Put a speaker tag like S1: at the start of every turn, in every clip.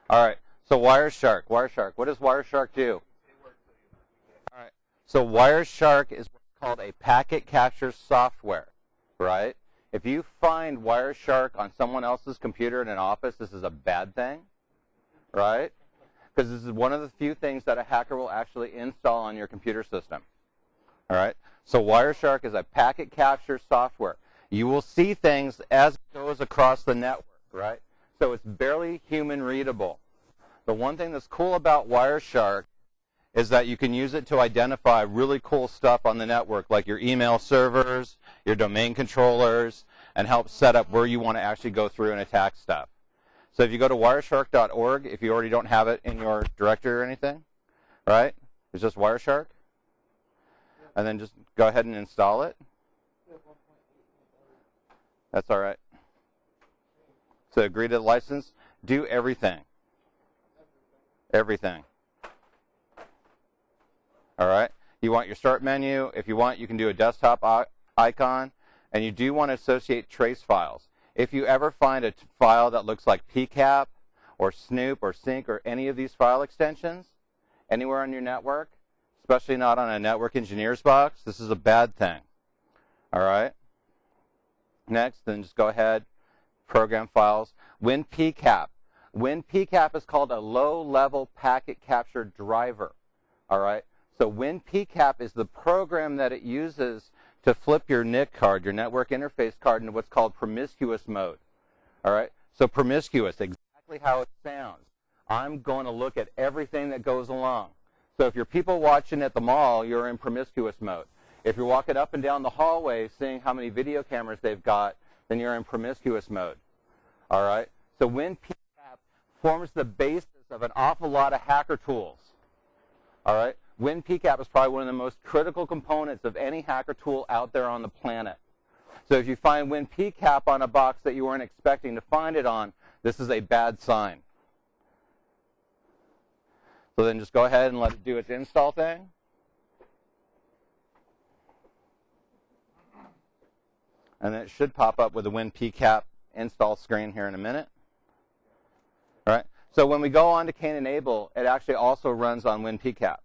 S1: All right. So Wireshark. Wireshark. What does Wireshark do? All right. So Wireshark is what's called a packet capture software, right? If you find Wireshark on someone else's computer in an office, this is a bad thing, right? Because this is one of the few things that a hacker will actually install on your computer system. All right. So Wireshark is a packet capture software. You will see things as it goes across the network, right? So it's barely human readable. The one thing that's cool about Wireshark is that you can use it to identify really cool stuff on the network, like your email servers, your domain controllers, and help set up where you want to actually go through and attack stuff. So if you go to wireshark.org, if you already don't have it in your directory or anything, right? It's just Wireshark. And then just go ahead and install it. That's all right. So agree to the license. Do everything. Everything. All right. You want your start menu. If you want, you can do a desktop icon. And you do want to associate trace files. If you ever find a file that looks like PCAP or Snoop or Sync or any of these file extensions anywhere on your network, especially not on a network engineer's box, this is a bad thing. All right. Next, then just go ahead, program files. WinPCAP. WinPCAP is called a low-level packet capture driver. All right. So WinPCAP is the program that it uses to flip your NIC card, your network interface card, into what's called promiscuous mode. All right. So promiscuous, exactly how it sounds. I'm going to look at everything that goes along. So if you're people watching at the mall, you're in promiscuous mode. If you're walking up and down the hallway seeing how many video cameras they've got, then you're in promiscuous mode. All right? So WinPCAP forms the basis of an awful lot of hacker tools. All right? WinPCAP is probably one of the most critical components of any hacker tool out there on the planet. So if you find WinPCAP on a box that you weren't expecting to find it on, this is a bad sign. So then just go ahead and let it do its install thing. And then it should pop up with a WinPCAP install screen here in a minute. All right. So when we go on to Cane Enable, it actually also runs on WinPCAP.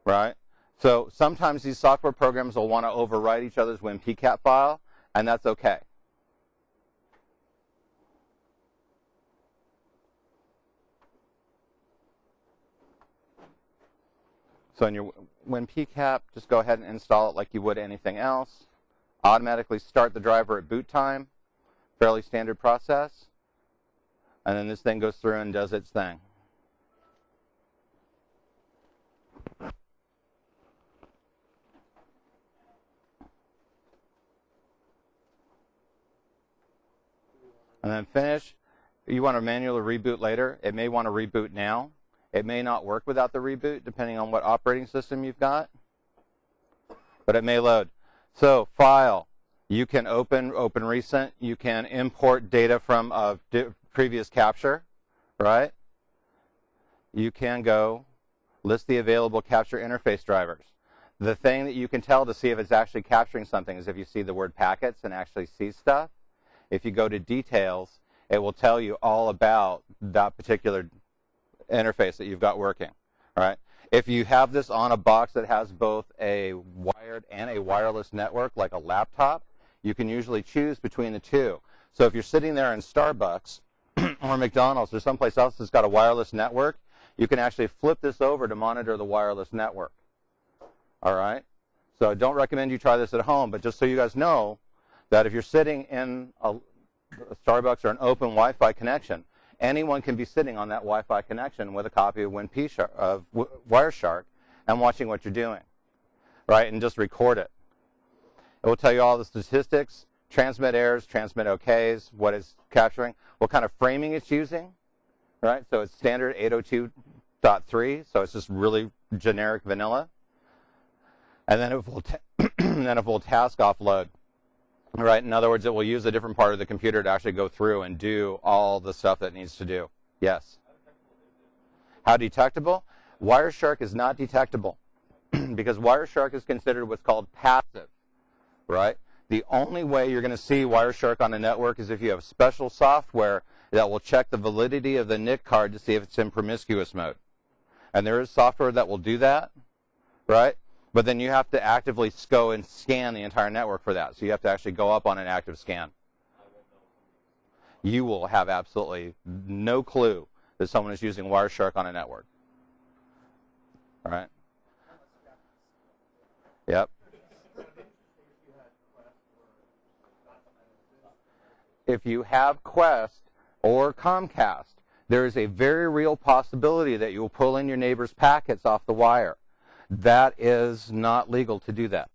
S1: Right? So sometimes these software programs will want to overwrite each other's WinPCAP file, and that's okay. So in your WinPCAP, just go ahead and install it like you would anything else. Automatically start the driver at boot time. Fairly standard process. And then this thing goes through and does its thing. And then finish. You want to manually reboot later. It may want to reboot now. It may not work without the reboot, depending on what operating system you've got. But it may load. So file. You can open recent. You can import data from a previous capture, right? You can go list the available capture interface drivers. The thing that you can tell to see if it's actually capturing something is if you see the word packets and actually see stuff. If you go to details, it will tell you all about that particular interface that you've got working, all right? If you have this on a box that has both a wired and a wireless network, like a laptop, you can usually choose between the two. So if you're sitting there in Starbucks or McDonald's or someplace else that's got a wireless network, you can actually flip this over to monitor the wireless network, all right? So don't recommend you try this at home, but just so you guys know that if you're sitting in a Starbucks or an open Wi-Fi connection, anyone can be sitting on that Wi-Fi connection with a copy of Wireshark and watching what you're doing, right? And just record it. It will tell you all the statistics, transmit errors, transmit OKs, what it's capturing, what kind of framing it's using, right? So it's standard 802.3, so it's just really generic vanilla. And then it will task offload. Right. In other words, it will use a different part of the computer to actually go through and do all the stuff that it needs to do. Yes. How detectable? Wireshark is not detectable because Wireshark is considered what's called passive. Right. The only way you're going to see Wireshark on a network is if you have special software that will check the validity of the NIC card to see if it's in promiscuous mode. And there is software that will do that, right? But then you have to actively go and scan the entire network for that. So you have to actually go up on an active scan. You will have absolutely no clue that someone is using Wireshark on a network. All right? Yep. If you have Quest or Comcast, there is a very real possibility that you will pull in your neighbor's packets off the wire. That is not legal to do that.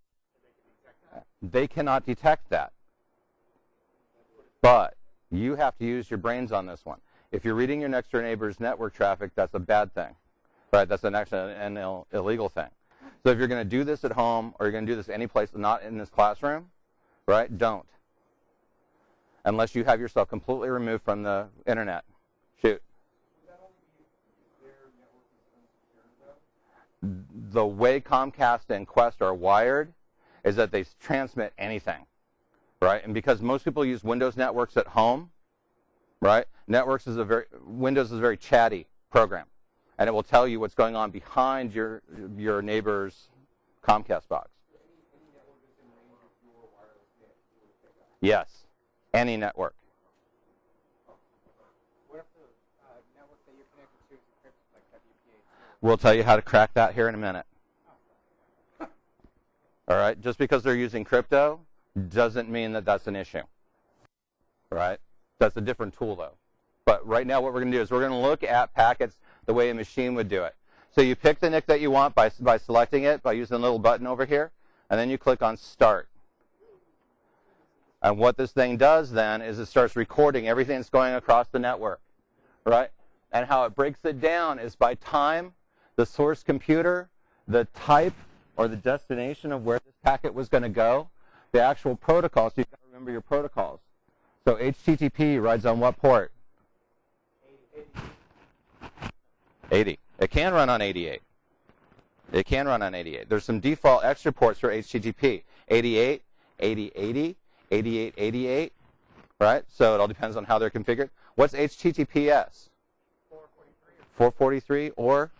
S1: They cannot detect that. But you have to use your brains on this one. If you're reading your next door neighbor's network traffic, that's a bad thing. Right? That's an illegal thing. So if you're going to do this at home or you're going to do this any place not in this classroom, right, don't. Unless you have yourself completely removed from the internet. Shoot. The way Comcast and Quest are wired is that they transmit anything, right? And because most people use Windows networks at home, right? Windows is a very chatty program, and it will tell you what's going on behind your neighbor's Comcast box. Yes, any network.
S2: What if the network that you're connected to is encrypted like WPA2?
S1: We'll tell you how to crack that here in a minute. All right? Just because they're using crypto doesn't mean that that's an issue. Right? That's a different tool, though. But right now what we're going to do is we're going to look at packets the way a machine would do it. So you pick the NIC that you want by selecting it, by using the little button over here, and then you click on Start. And what this thing does then is it starts recording everything that's going across the network, right? And how it breaks it down is by time, the source computer, the type or the destination of where this packet was going to go, the actual protocol. So you've got to remember your protocols. So HTTP rides on what port? 80. It can run on 88. It can run on 88. There's some default extra ports for HTTP. 88, 8080. 8888, right? So it all depends on how they're configured. What's HTTPS? 443 or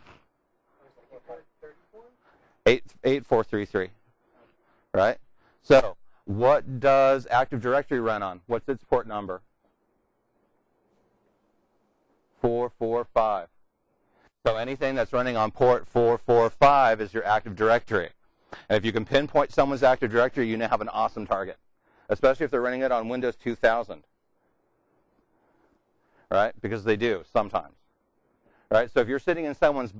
S1: 8433, right? So what does Active Directory run on? What's its port number? 445. So anything that's running on port 445 is your Active Directory. And if you can pinpoint someone's Active Directory, you now have an awesome target. Especially if they're running it on Windows 2000, right? Because they do sometimes, right? So if you're sitting in someone's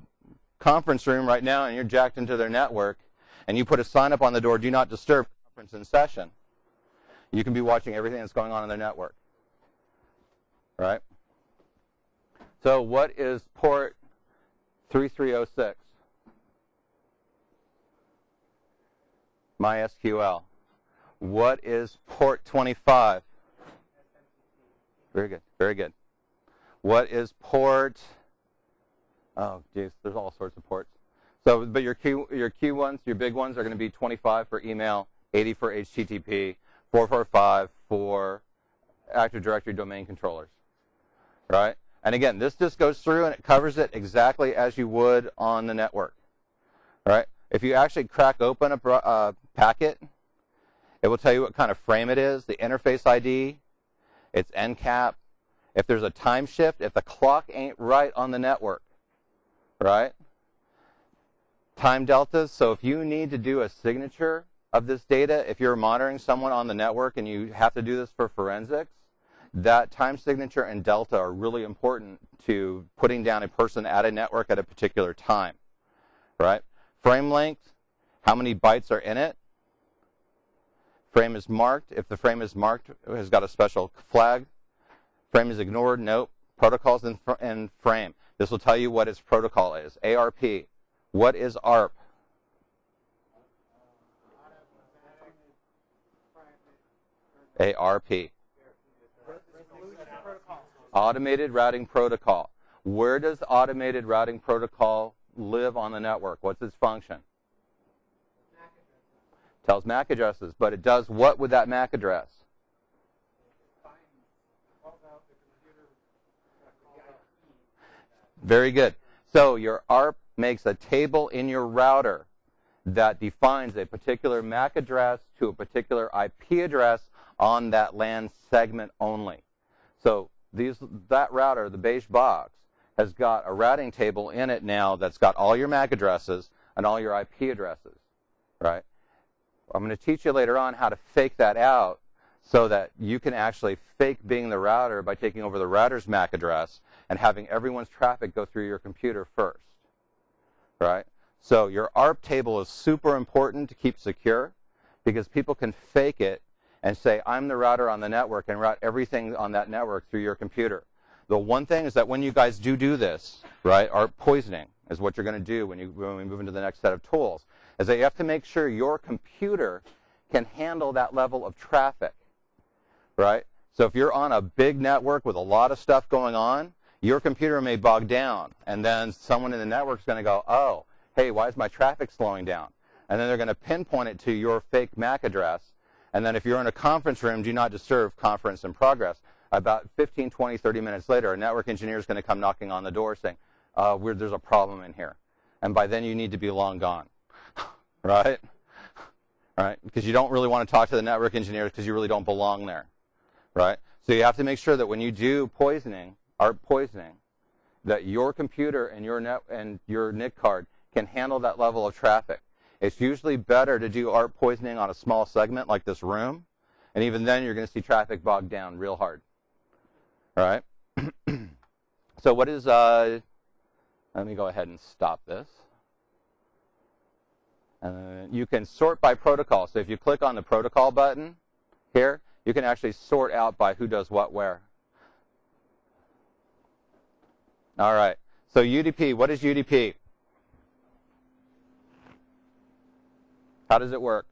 S1: conference room right now and you're jacked into their network and you put a sign up on the door, "Do not disturb, conference in session," you can be watching everything that's going on in their network, right? So what is port 3306? MySQL. What is port 25? Very good, very good. What is port? Oh, geez, there's all sorts of ports. So, but your key ones, your big ones, are going to be 25 for email, 80 for HTTP, 445 for Active Directory domain controllers, right? And again, this just goes through and it covers it exactly as you would on the network, right? If you actually crack open a packet, it will tell you what kind of frame it is, the interface ID, its NCAP, if there's a time shift, if the clock ain't right on the network, right? Time deltas, so if you need to do a signature of this data, if you're monitoring someone on the network and you have to do this for forensics, that time signature and delta are really important to putting down a person at a network at a particular time, right? Frame length, how many bytes are in it? Frame is marked. If the frame is marked, it has got a special flag. Frame is ignored. Nope. Protocols in frame. This will tell you what its protocol is. ARP. What is ARP? ARP. Automated Routing Protocol. Where does Automated Routing Protocol live on the network? What's its function? Tells MAC addresses, but it does what with that MAC address? Very good. So your ARP makes a table in your router that defines a particular MAC address to a particular IP address on that LAN segment only. So that router, the beige box, has got a routing table in it now that's got all your MAC addresses and all your IP addresses, right? I'm going to teach you later on how to fake that out so that you can actually fake being the router by taking over the router's MAC address and having everyone's traffic go through your computer first, right? So your ARP table is super important to keep secure because people can fake it and say, I'm the router on the network and route everything on that network through your computer. The one thing is that when you guys do this, right, ARP poisoning is what you're going to do when we move into the next set of tools, is that you have to make sure your computer can handle that level of traffic, right? So if you're on a big network with a lot of stuff going on, your computer may bog down, and then someone in the network is going to go, oh, hey, why is my traffic slowing down? And then they're going to pinpoint it to your fake MAC address. And then if you're in a conference room, do not disturb conference in progress. About 15, 20, 30 minutes later, a network engineer is going to come knocking on the door saying, there's a problem in here. And by then you need to be long gone, right? Right? Because you don't really want to talk to the network engineers because you really don't belong there, right? So you have to make sure that when you do poisoning, ARP poisoning, that your computer and your NIC card can handle that level of traffic. It's usually better to do ARP poisoning on a small segment like this room, and even then you're going to see traffic bogged down real hard. All right? So what is, let me go ahead and stop this. You can sort by protocol. So if you click on the protocol button here, you can actually sort out by who does what where. All right. So UDP, what is UDP? How does it work?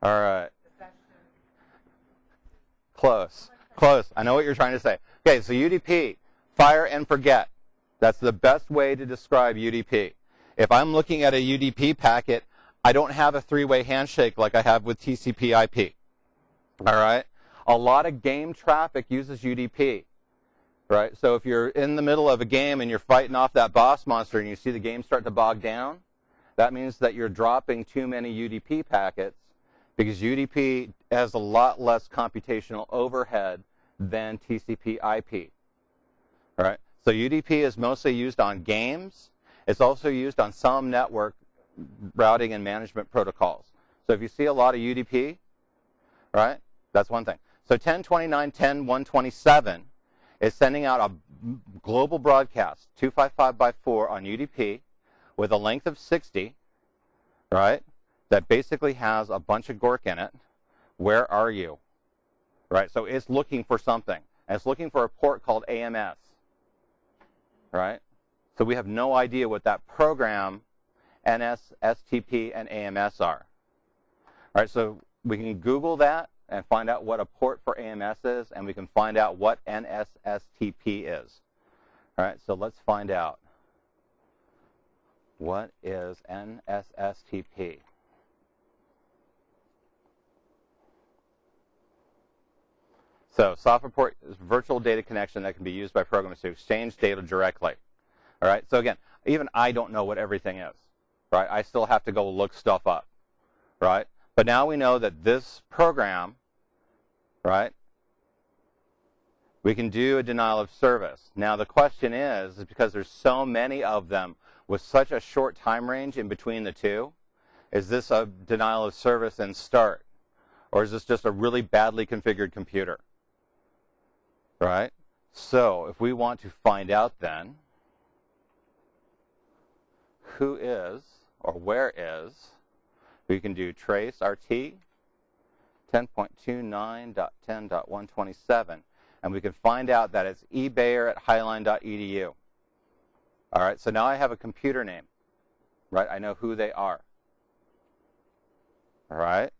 S1: All right. Close. Close. I know what you're trying to say. Okay, so UDP, fire and forget. That's the best way to describe UDP. If I'm looking at a UDP packet, I don't have a three-way handshake like I have with TCP IP. All right? A lot of game traffic uses UDP. Right? So if you're in the middle of a game and you're fighting off that boss monster and you see the game start to bog down, that means that you're dropping too many UDP packets because UDP has a lot less computational overhead than TCP IP. All right? So UDP is mostly used on games. It's also used on some network routing and management protocols. So if you see a lot of UDP, right, that's one thing. So 10.29.10.127 is sending out a global broadcast, 255 by 4 on UDP with a length of 60, right, that basically has a bunch of GORC in it. Where are you? Right, so it's looking for something. And it's looking for a port called AMS, right? So we have no idea what that program, NS, STP, and AMS are. All right, so we can Google that and find out what a port for AMS is, and we can find out what NSSTP is. All right, so let's find out. What is NSSTP? So software port is a virtual data connection that can be used by programs to exchange data directly. All right, so again, even I don't know what everything is. Right, I still have to go look stuff up. Right, but now we know that this program, right, we can do a denial of service. Now the question is because there's so many of them with such a short time range in between the two, is this a denial of service and start? Or is this just a really badly configured computer? Right? So if we want to find out then who is or where is, we can do trace RT 10.29.10.127, and we can find out that it's ebayer@highline.edu. All right, so now I have a computer name, right? I know who they are. All right,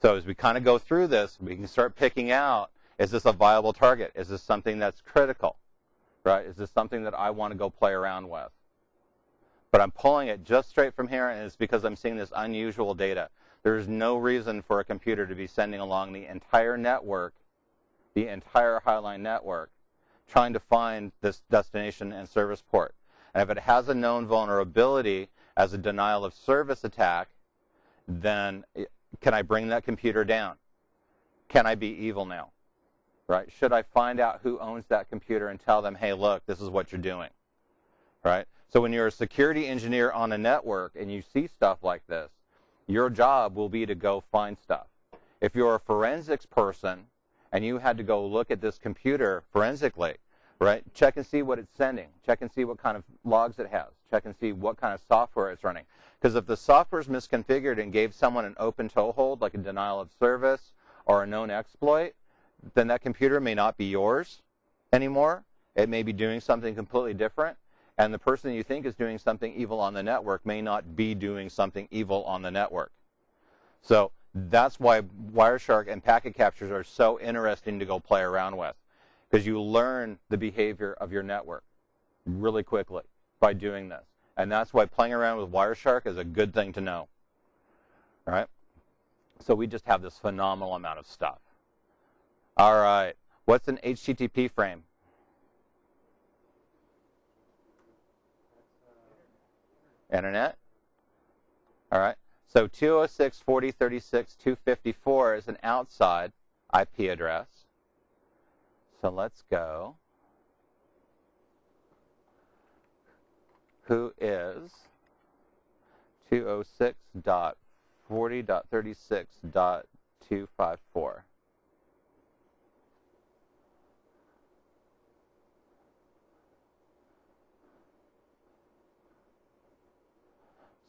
S1: so as we kind of go through this, we can start picking out, is this a viable target? Is this something that's critical, right? Is this something that I want to go play around with? But I'm pulling it just straight from here, and it's because I'm seeing this unusual data. There's no reason for a computer to be sending along the entire network, the entire Highline network, trying to find this destination and service port. And if it has a known vulnerability as a denial of service attack, then can I bring that computer down? Can I be evil now? Right? Should I find out who owns that computer and tell them, hey, look, this is what you're doing? Right? So when you're a security engineer on a network and you see stuff like this, your job will be to go find stuff. If you're a forensics person and you had to go look at this computer forensically, right, check and see what it's sending. Check and see what kind of logs it has. Check and see what kind of software it's running. Because if the software is misconfigured and gave someone an open toehold, like a denial of service or a known exploit, then that computer may not be yours anymore. It may be doing something completely different. And the person you think is doing something evil on the network may not be doing something evil on the network. So that's why Wireshark and packet captures are so interesting to go play around with, because you learn the behavior of your network really quickly by doing this. And that's why playing around with Wireshark is a good thing to know. All right? So we just have this phenomenal amount of stuff. All right. What's an HTTP frame? Internet. All right. So 206.40.36.254 is an outside IP address. So let's go. Who is 206.40.36.254?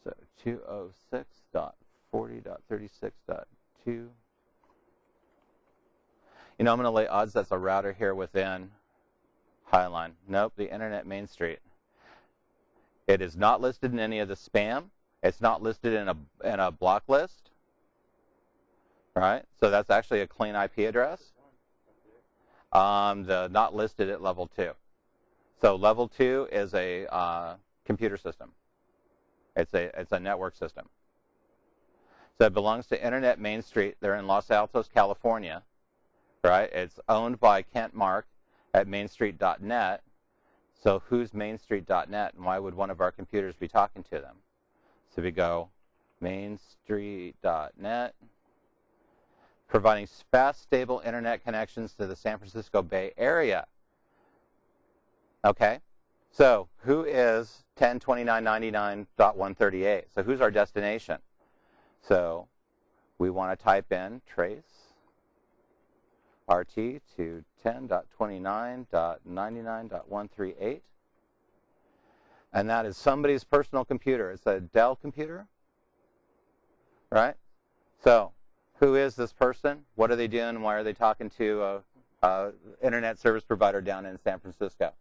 S1: So 206.40.36.2. You know, I'm going to lay odds that's a router here within Highline. Nope, the Internet Main Street. It is not listed in any of the spam. It's not listed in a block list. Right? So that's actually a clean IP address. The not listed at level 2. So level 2 is a computer system. It's a network system. So it belongs to Internet Main Street. They're in Los Altos, California. Right? It's owned by Kent Mark at mainstreet.net. So who's mainstreet.net, and why would one of our computers be talking to them? So we go mainstreet.net, providing fast, stable Internet connections to the San Francisco Bay Area. Okay? So who is 10.29.99.138? So who's our destination? So we want to type in trace RT to 10.29.99.138. And that is somebody's personal computer. It's a Dell computer, right? So who is this person? What are they doing? Why are they talking to an internet service provider down in San Francisco?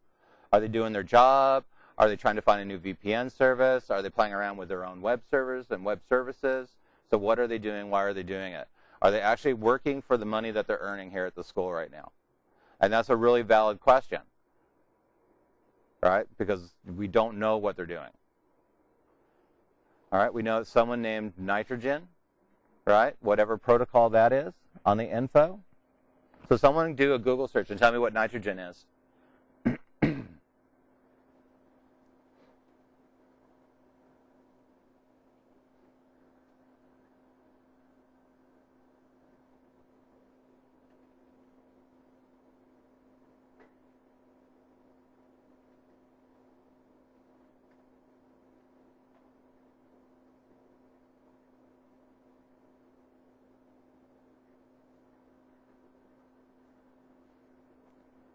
S1: Are they doing their job? Are they trying to find a new VPN service? Are they playing around with their own web servers and web services? So what are they doing? Why are they doing it? Are they actually working for the money that they're earning here at the school right now? And that's a really valid question, right? Because we don't know what they're doing. All right, we know it's someone named Nitrogen, right? Whatever protocol that is on the info. So someone do a Google search and tell me what Nitrogen is.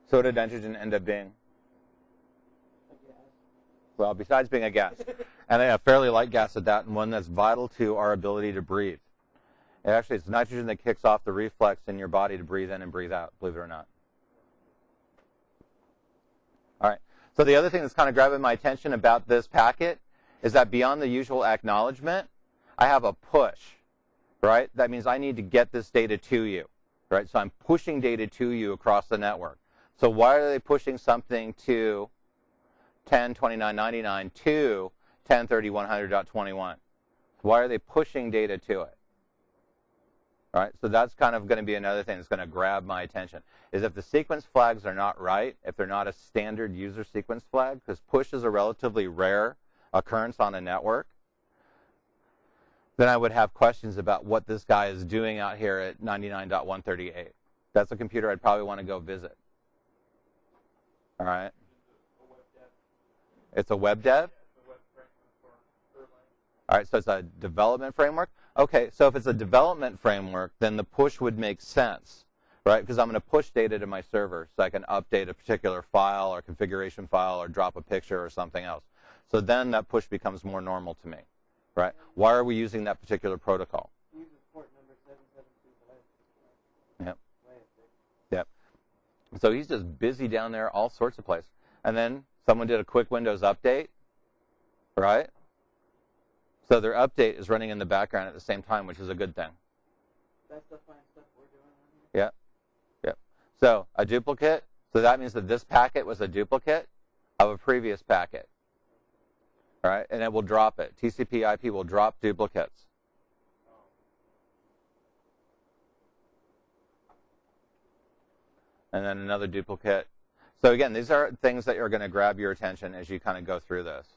S1: So what did nitrogen end up being? Well, besides being a gas, and a fairly light gas at that, and one that's vital to our ability to breathe. Actually, it's nitrogen that kicks off the reflex in your body to breathe in and breathe out, believe it or not. All right. So the other thing that's kind of grabbing my attention about this packet is that beyond the usual acknowledgement, I have a push, right? That means I need to get this data to you, right? So I'm pushing data to you across the network. So why are they pushing something to 10.29.99 to 1030.100.21. Why are they pushing data to it? All right, so that's kind of going to be another thing that's going to grab my attention, is if the sequence flags are not right, if they're not a standard user sequence flag, because push is a relatively rare occurrence on a network, then I would have questions about what this guy is doing out here at 99.138. That's a computer I'd probably want to go visit. All right? It's a web dev? All right, so it's a development framework. Okay, so if it's a development framework, then the push would make sense, right? Because I'm going to push data to my server so I can update a particular file or configuration file or drop a picture or something else. So then that push becomes more normal to me, right? Why are we using that particular protocol? Yep. Yep. So he's just busy down there all sorts of places. And then someone did a quick Windows update, right? So their update is running in the background at the same time, which is a good thing.
S2: That's the fine stuff we're doing on here.
S1: Yep. Yep. So a duplicate, so that means that this packet was a duplicate of a previous packet. All right, and it will drop it. TCP IP will drop duplicates. And then another duplicate. So again, these are things that are going to grab your attention as you kind of go through this.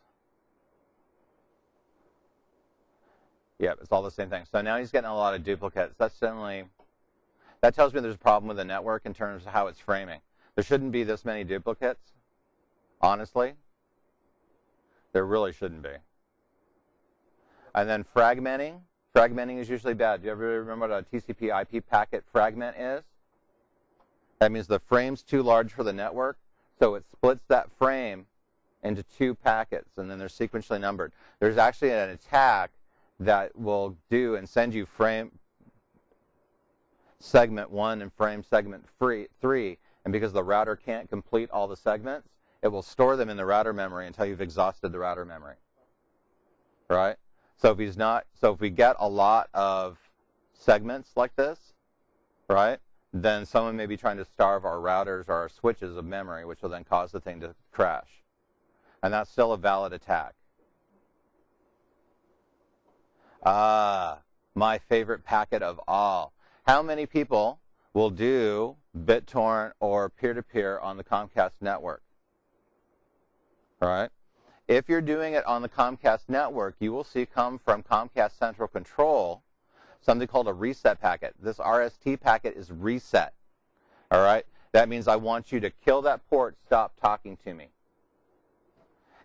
S1: Yeah, it's all the same thing. So now he's getting a lot of duplicates. That tells me there's a problem with the network in terms of how it's framing. There shouldn't be this many duplicates, honestly. There really shouldn't be. And then fragmenting. Fragmenting is usually bad. Do you ever remember what a TCP IP packet fragment is? That means the frame's too large for the network, so it splits that frame into two packets, and then they're sequentially numbered. There's actually an attack that will do and send you frame segment 1 and frame segment 3, and because the router can't complete all the segments, it will store them in the router memory until you've exhausted the router memory. Right? So if we get a lot of segments like this, right, then someone may be trying to starve our routers or our switches of memory, which will then cause the thing to crash. And that's still a valid attack. My favorite packet of all. How many people will do BitTorrent or peer-to-peer on the Comcast network? All right? If you're doing it on the Comcast network, you will see come from Comcast Central Control something called a reset packet. This RST packet is reset. All right? That means I want you to kill that port, stop talking to me.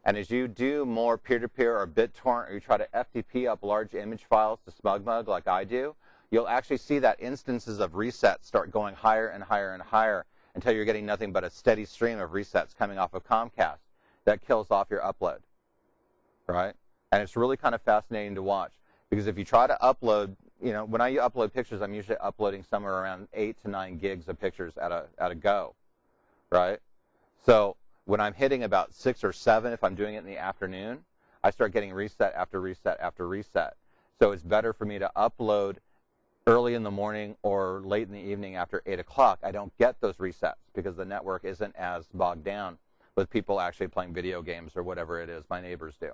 S1: And as you do more peer-to-peer or BitTorrent, or you try to FTP up large image files to SmugMug like I do, you'll actually see that instances of resets start going higher and higher and higher until you're getting nothing but a steady stream of resets coming off of Comcast. That kills off your upload, right? And it's really kind of fascinating to watch because if you try to upload, when I upload pictures, I'm usually uploading somewhere around 8 to 9 gigs of pictures at a go, right? So when I'm hitting about 6 or 7, if I'm doing it in the afternoon, I start getting reset after reset after reset. So it's better for me to upload early in the morning or late in the evening after 8 o'clock. I don't get those resets because the network isn't as bogged down with people actually playing video games or whatever it is my neighbors do,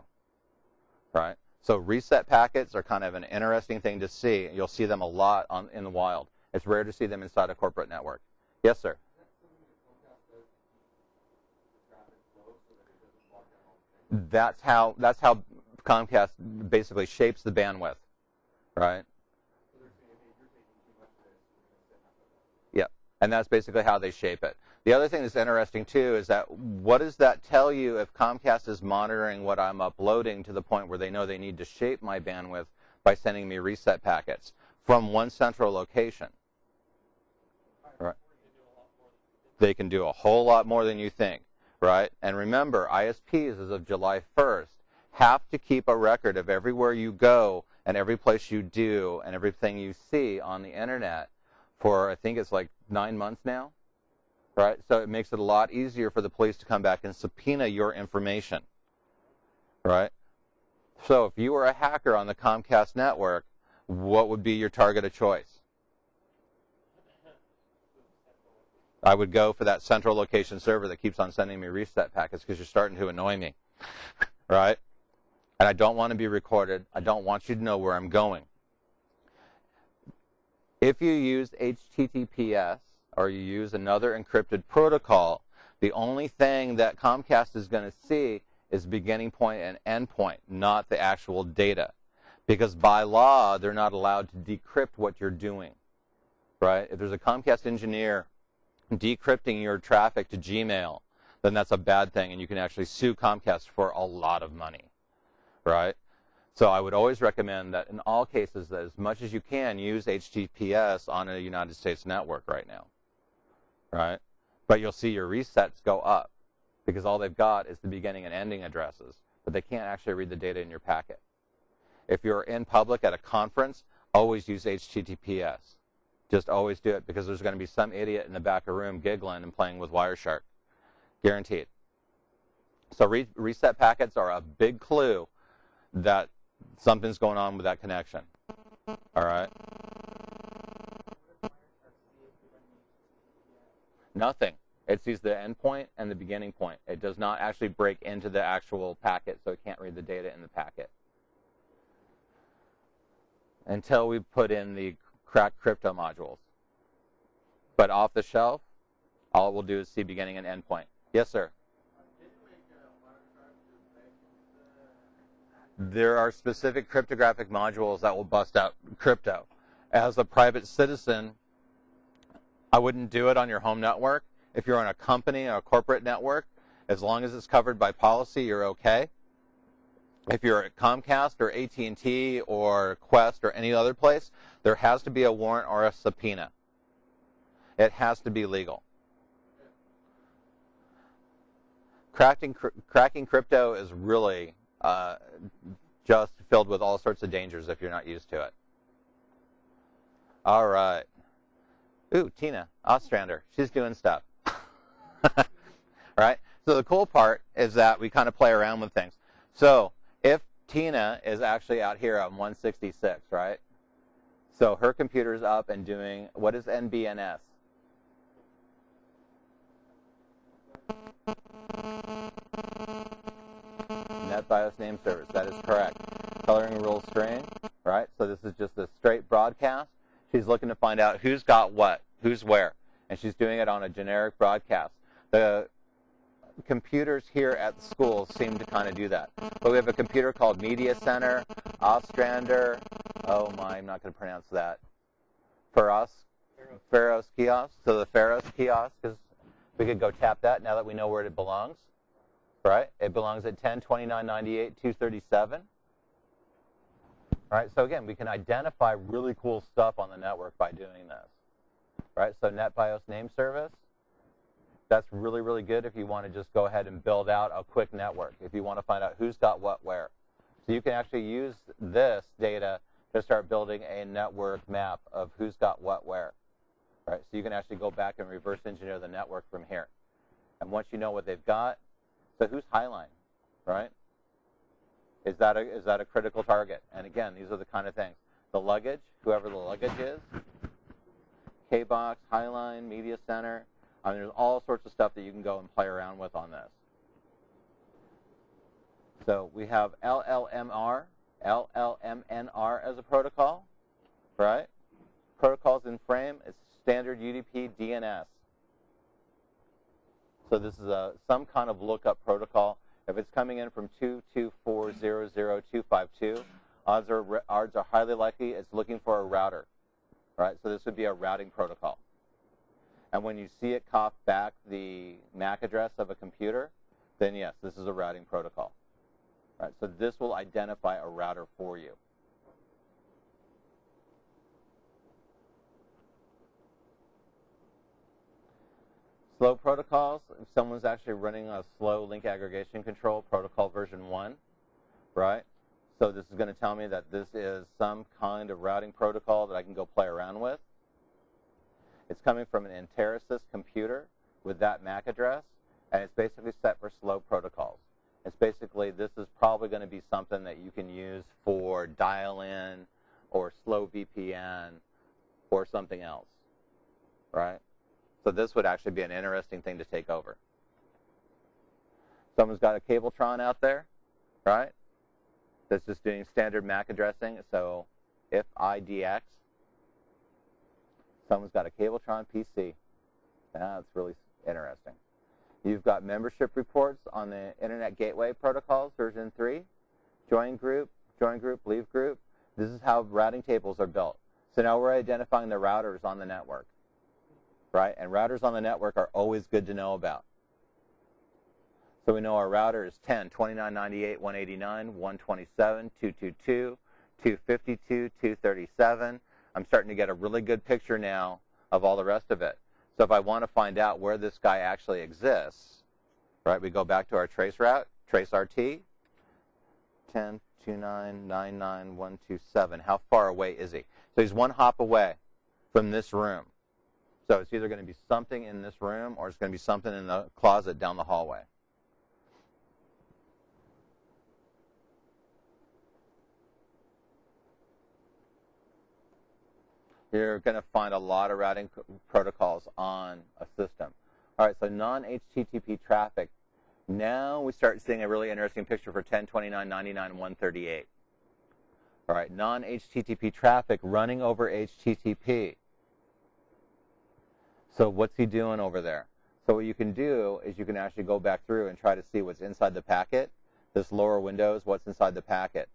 S1: right? So reset packets are kind of an interesting thing to see. You'll see them a lot in the wild. It's rare to see them inside a corporate network. Yes, sir? That's how Comcast basically shapes the bandwidth, right? Yep, and that's basically how they shape it. The other thing that's interesting, too, is that what does that tell you if Comcast is monitoring what I'm uploading to the point where they know they need to shape my bandwidth by sending me reset packets from one central location? Right. They can do a whole lot more than you think, right? And remember, ISPs, as of July 1st, have to keep a record of everywhere you go and every place you do and everything you see on the Internet for, I think it's like 9 months now. Right? So it makes it a lot easier for the police to come back and subpoena your information. Right? So if you were a hacker on the Comcast network, what would be your target of choice? I would go for that central location server that keeps on sending me reset packets because you're starting to annoy me. Right? and I don't want to be recorded. I don't want you to know where I'm going. If you use HTTPS or you use another encrypted protocol, the only thing that Comcast is going to see is beginning point and end point, not the actual data. Because by law, they're not allowed to decrypt what you're doing, right? If there's a Comcast engineer decrypting your traffic to Gmail, then that's a bad thing, and you can actually sue Comcast for a lot of money, right? So I would always recommend that in all cases, that as much as you can, use HTTPS on a United States network right now, right? But you'll see your resets go up because all they've got is the beginning and ending addresses, but they can't actually read the data in your packet. If you're in public at a conference, always use HTTPS. Just always do it because there's going to be some idiot in the back of the room giggling and playing with Wireshark. Guaranteed. So reset packets are a big clue that something's going on with that connection. All right? Nothing. It sees the end point and the beginning point. It does not actually break into the actual packet, so it can't read the data in the packet. Until we put in the cracked crypto modules. But off the shelf, all it will do is see beginning and end point. Yes, sir? There are specific cryptographic modules that will bust out crypto. As a private citizen, I wouldn't do it on your home network. If you're on a company or a corporate network, as long as it's covered by policy, you're okay. If you're at Comcast or AT&T or Quest or any other place, there has to be a warrant or a subpoena. It has to be legal. Cracking crypto is really just filled with all sorts of dangers if you're not used to it. All right. Ooh, Tina Ostrander. She's doing stuff. All right. So the cool part is that we kind of play around with things. So if Tina is actually out here on 166, right? So her computer's up and doing, what is NBNS? Netbios name service. That is correct. Coloring rule string, right? So this is just a straight broadcast. She's looking to find out who's got what, who's where, and she's doing it on a generic broadcast. The computers here at the school seem to kind of do that. But we have a computer called Media Center, Ostrander, oh my, I'm not going to pronounce that. Pharos kiosk. So the Pharos kiosk, is, we could go tap that now that we know where it belongs. Right? It belongs at 10.29.98.237. Right? So again, we can identify really cool stuff on the network by doing this. Right? So Netbios name service, that's really, really good if you want to just go ahead and build out a quick network, if you want to find out who's got what where. So you can actually use this data to start building a network map of who's got what where. Right? So you can actually go back and reverse engineer the network from here. And once you know what they've got, so who's Highline, right? Is that a critical target? And again, these are the kind of things. The luggage, whoever the luggage is, K-Box, Highline, Media Center. I mean, there's all sorts of stuff that you can go and play around with on this. So we have LLMNR as a protocol, right? Protocols in frame is standard UDP DNS. So this is some kind of lookup protocol. If it's coming in from 224.00252, odds are highly likely it's looking for a router, right? So this would be a routing protocol. And when you see it cough back the MAC address of a computer, then yes, this is a routing protocol. Right? So this will identify a router for you. Slow protocols, if someone's actually running a slow link aggregation control, protocol version 1, right? So this is going to tell me that this is some kind of routing protocol that I can go play around with. It's coming from an Interasys computer with that MAC address, and it's basically set for slow protocols. It's basically, this is probably going to be something that you can use for dial-in or slow VPN or something else, right? So this would actually be an interesting thing to take over. Someone's got a Cabletron out there, right? that's just doing standard MAC addressing. So if IDX, someone's got a Cabletron PC. That's really interesting. You've got membership reports on the Internet Gateway Protocols, version 3. Join group, leave group. This is how routing tables are built. So now we're identifying the routers on the network, right? And routers on the network are always good to know about. So we know our router is 10, 2998, 189, 127, 222, 252, 237. I'm starting to get a really good picture now of all the rest of it. So if I want to find out where this guy actually exists, right, we go back to our trace route, trace RT, 10, 29, 99, 127. How far away is he? So he's one hop away from this room. So it's either going to be something in this room or it's going to be something in the closet down the hallway. You're going to find a lot of routing protocols on a system. All right, so non-HTTP traffic. Now we start seeing a really interesting picture for 10, 29, 99, 138. All right, non-HTTP traffic running over HTTP. So what's he doing over there? So what you can do is you can actually go back through and try to see what's inside the packet. This lower window is what's inside the packet.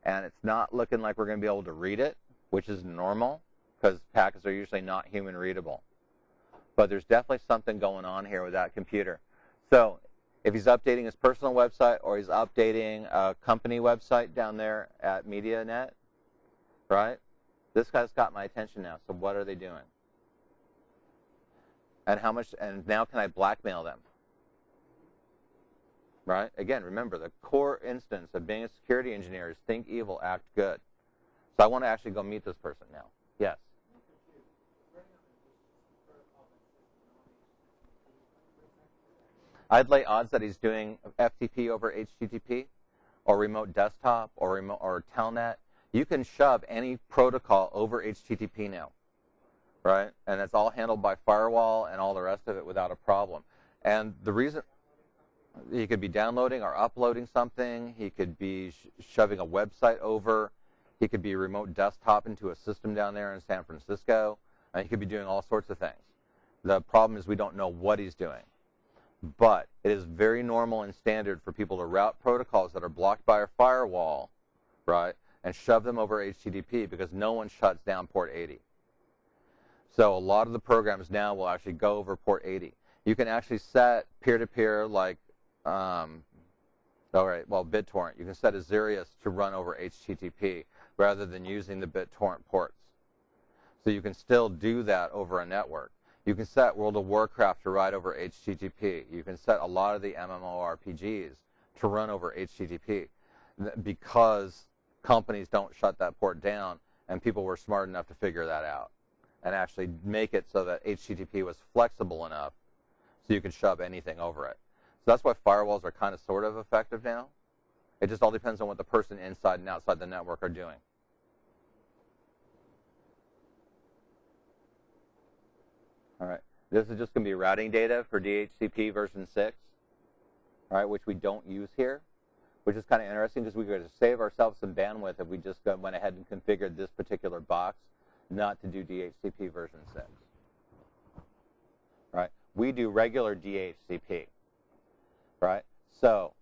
S1: And it's not looking like we're going to be able to read it, which is normal, because packets are usually not human readable. But there's definitely something going on here with that computer. So if he's updating his personal website or he's updating a company website down there at MediaNet, right? This guy's got my attention now. So what are they doing? And how much, and now can I blackmail them? Right? Again, remember, the core instance of being a security engineer is think evil, act good. So I want to actually go meet this person now. Yes? I'd lay odds that he's doing FTP over HTTP or remote desktop or telnet. You can shove any protocol over HTTP now, right? And it's all handled by firewall and all the rest of it without a problem. And the reason he could be downloading or uploading something, he could be shoving a website over, he could be remote desktop into a system down there in San Francisco, and he could be doing all sorts of things. The problem is we don't know what he's doing. But it is very normal and standard for people to route protocols that are blocked by a firewall, right, and shove them over HTTP because no one shuts down port 80. So a lot of the programs now will actually go over port 80. You can actually set peer-to-peer like, BitTorrent. You can set Azerius to run over HTTP rather than using the BitTorrent ports. So you can still do that over a network. You can set World of Warcraft to ride over HTTP. You can set a lot of the MMORPGs to run over HTTP because companies don't shut that port down, and people were smart enough to figure that out and actually make it so that HTTP was flexible enough so you can shove anything over it. So that's why firewalls are kind of sort of effective now. It just all depends on what the person inside and outside the network are doing. All right, this is just going to be routing data for DHCP version 6, all right, which we don't use here, which is kind of interesting because we could save ourselves some bandwidth if we just went ahead and configured this particular box not to do DHCP version 6. Right? We do regular DHCP, right? So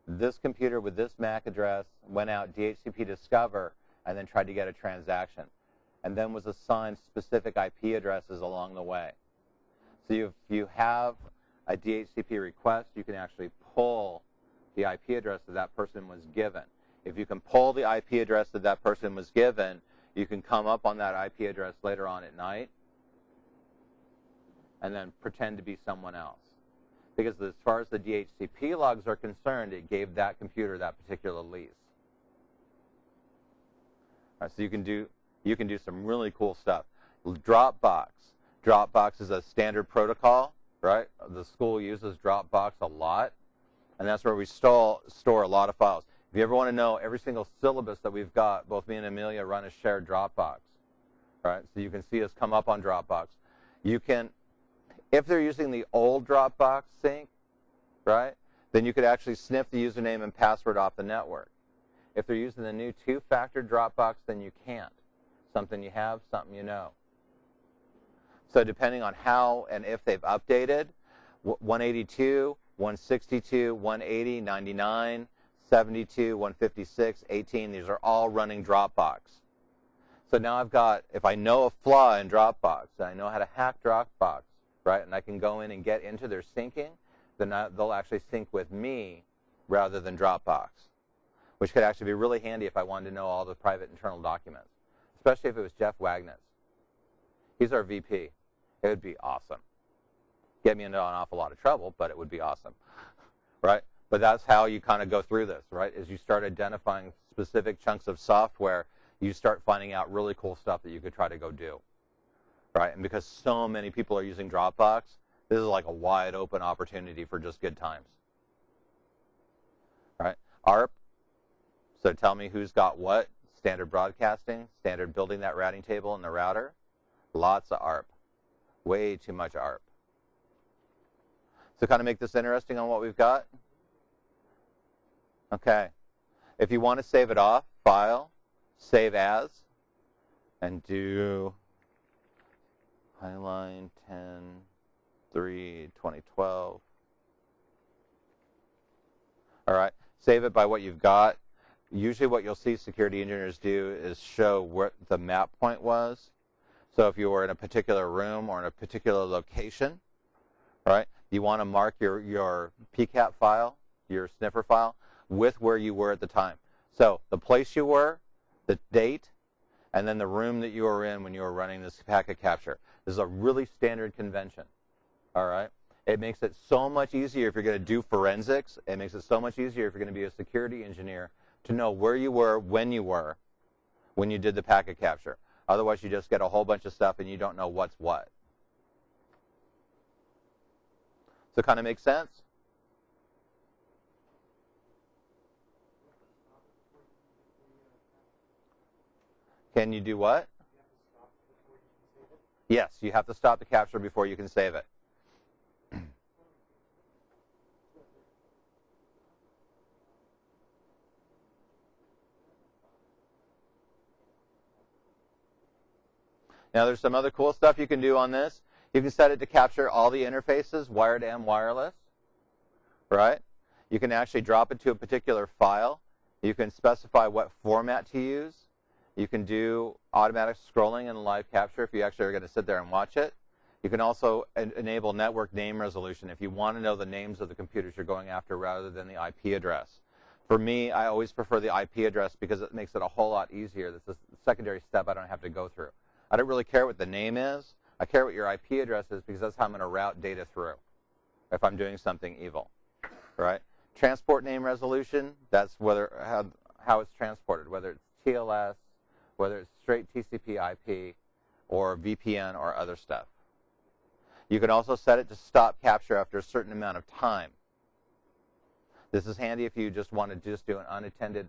S1: this computer with this MAC address went out DHCP discover and then tried to get a transaction and then was assigned specific IP addresses along the way. So if you have a DHCP request, you can actually pull the IP address that that person was given. If you can pull the IP address that that person was given, you can come up on that IP address later on at night and then pretend to be someone else. Because as far as the DHCP logs are concerned, it gave that computer that particular lease. All right, so you can do some really cool stuff. Dropbox. Dropbox is a standard protocol, right? The school uses Dropbox a lot, and that's where we store a lot of files. If you ever want to know every single syllabus that we've got, both me and Amelia run a shared Dropbox, right? So you can see us come up on Dropbox. You can, if they're using the old Dropbox sync, right, then you could actually sniff the username and password off the network. If they're using the new two-factor Dropbox, then you can't. Something you have, something you know. So depending on how and if they've updated, 182, 162, 180, 99, 72, 156, 18, these are all running Dropbox. So now I've got, if I know a flaw in Dropbox, and I know how to hack Dropbox, right, and I can go in and get into their syncing, then they'll actually sync with me rather than Dropbox, which could actually be really handy if I wanted to know all the private internal documents, especially if it was Jeff Wagnitz. He's our VP. It would be awesome. Get me into an awful lot of trouble, but it would be awesome, right? But that's how you kind of go through this, right, is you start identifying specific chunks of software. You start finding out really cool stuff that you could try to go do, right? And because so many people are using Dropbox, this is like a wide open opportunity for just good times, right? ARP, so tell me who's got what. Standard broadcasting, standard building that routing table in the router. Lots of ARP, way too much ARP. So kind of make this interesting on what we've got. Okay, if you want to save it off, File, Save As, and do Highline 10/3/2012. All right, save it by what you've got. Usually what you'll see security engineers do is show what the map point was. So if you were in a particular room or in a particular location, right, you want to mark your PCAP file, your sniffer file, with where you were at the time. So the place you were, the date, and then the room that you were in when you were running this packet capture. This is a really standard convention, all right? It makes it so much easier if you're going to do forensics. It makes it so much easier if you're going to be a security engineer to know where you were, when you did the packet capture. Otherwise, you just get a whole bunch of stuff and you don't know what's what. So kind of makes sense? Can you do what? Yes, you have to stop the capture before you can save it. Now, there's some other cool stuff you can do on this. You can set it to capture all the interfaces, wired and wireless, right? You can actually drop it to a particular file. You can specify what format to use. You can do automatic scrolling and live capture if you actually are going to sit there and watch it. You can also enable network name resolution if you want to know the names of the computers you're going after rather than the IP address. For me, I always prefer the IP address because it makes it a whole lot easier. That's a secondary step I don't have to go through. I don't really care what the name is. I care what your IP address is because that's how I'm going to route data through if I'm doing something evil, right? Transport name resolution, that's how it's transported, whether it's TLS, whether it's straight TCP IP, or VPN or other stuff. You can also set it to stop capture after a certain amount of time. This is handy if you just want to just do an unattended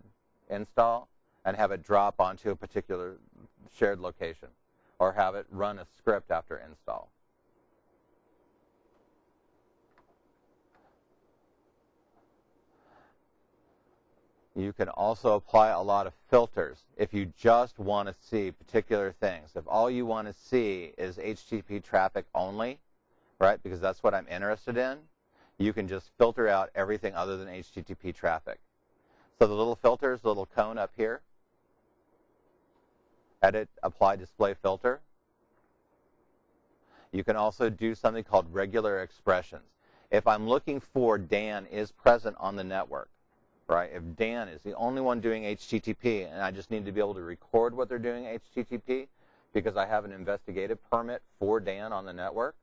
S1: install and have it drop onto a particular shared location, or have it run a script after install. You can also apply a lot of filters if you just want to see particular things. If all you want to see is HTTP traffic only, right, because that's what I'm interested in, you can just filter out everything other than HTTP traffic. So the little filters, the little cone up here, edit, apply display filter. You can also do something called regular expressions. If I'm looking for Dan is present on the network, right? If Dan is the only one doing HTTP and I just need to be able to record what they're doing HTTP because I have an investigative permit for Dan on the network,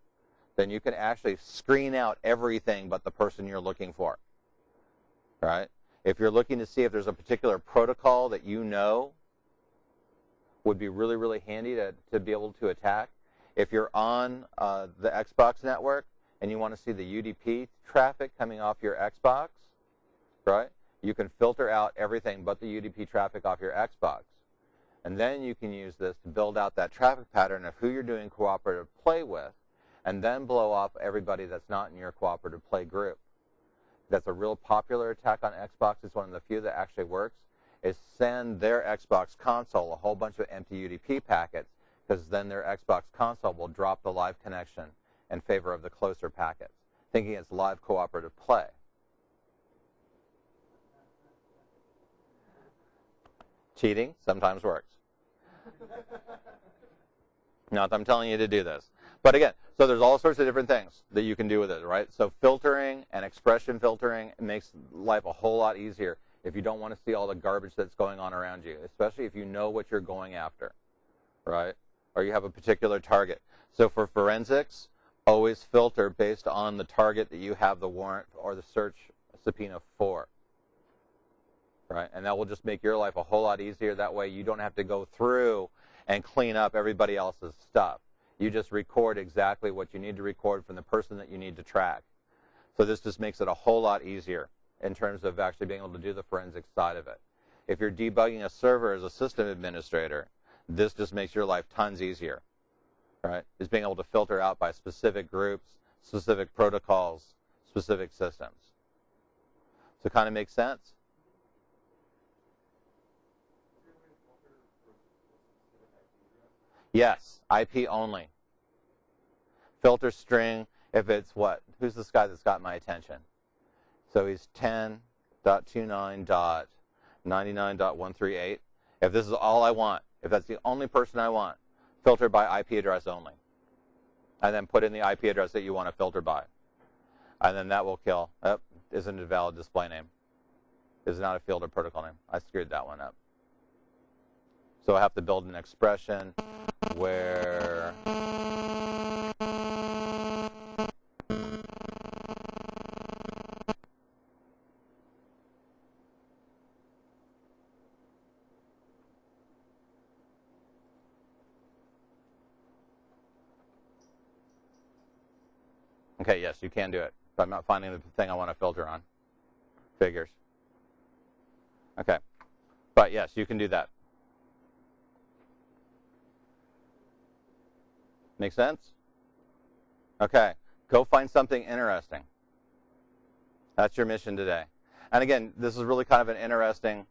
S1: then you can actually screen out everything but the person you're looking for, right? If you're looking to see if there's a particular protocol that you know would be really, really handy to be able to attack. If you're on the Xbox network and you want to see the UDP traffic coming off your Xbox, right, you can filter out everything but the UDP traffic off your Xbox. And then you can use this to build out that traffic pattern of who you're doing cooperative play with, and then blow off everybody that's not in your cooperative play group. That's a real popular attack on Xbox. It's one of the few that actually works. is send their Xbox console a whole bunch of empty UDP packets, because then their Xbox console will drop the live connection in favor of the closer packets, thinking it's live cooperative play. Cheating sometimes works. Not that I'm telling you to do this. But again, so there's all sorts of different things that you can do with it, right? So filtering and expression filtering makes life a whole lot easier if you don't want to see all the garbage that's going on around you, especially if you know what you're going after, right? Or you have a particular target. So for forensics, always filter based on the target that you have the warrant or the search subpoena for, right? And that will just make your life a whole lot easier. That way you don't have to go through and clean up everybody else's stuff. You just record exactly what you need to record from the person that you need to track. So this just makes it a whole lot easier in terms of actually being able to do the forensic side of it. If you're debugging a server as a system administrator, this just makes your life tons easier, right? Is being able to filter out by specific groups, specific protocols, specific systems. So it kind of makes sense? Yes, IP only. Filter string, if it's what? Who's this guy that's got my attention? So he's 10.29.99.138. If this is all I want, if that's the only person I want, filter by IP address only. And then put in the IP address that you want to filter by. And then that will kill. Oh, isn't a valid display name. Is not a field or protocol name. I screwed that one up. So I have to build an expression where okay, yes, you can do it. But I'm not finding the thing I want to filter on. Figures. Okay. But yes, you can do that. Make sense? Okay. Go find something interesting. That's your mission today. And again, this is really kind of an interesting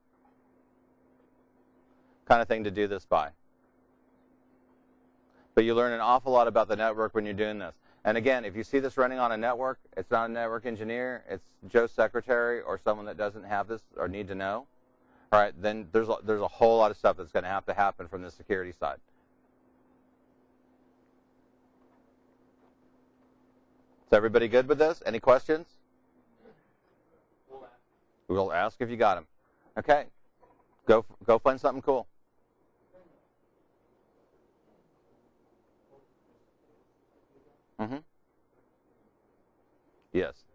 S1: kind of thing to do this by. But you learn an awful lot about the network when you're doing this. And again, if you see this running on a network, it's not a network engineer, it's Joe's secretary or someone that doesn't have this or need to know. All right, then there's a whole lot of stuff that's going to have to happen from the security side. Is everybody good with this? Any questions? We'll ask if you got them. Okay. Go find something cool. Mm-hmm. Yes.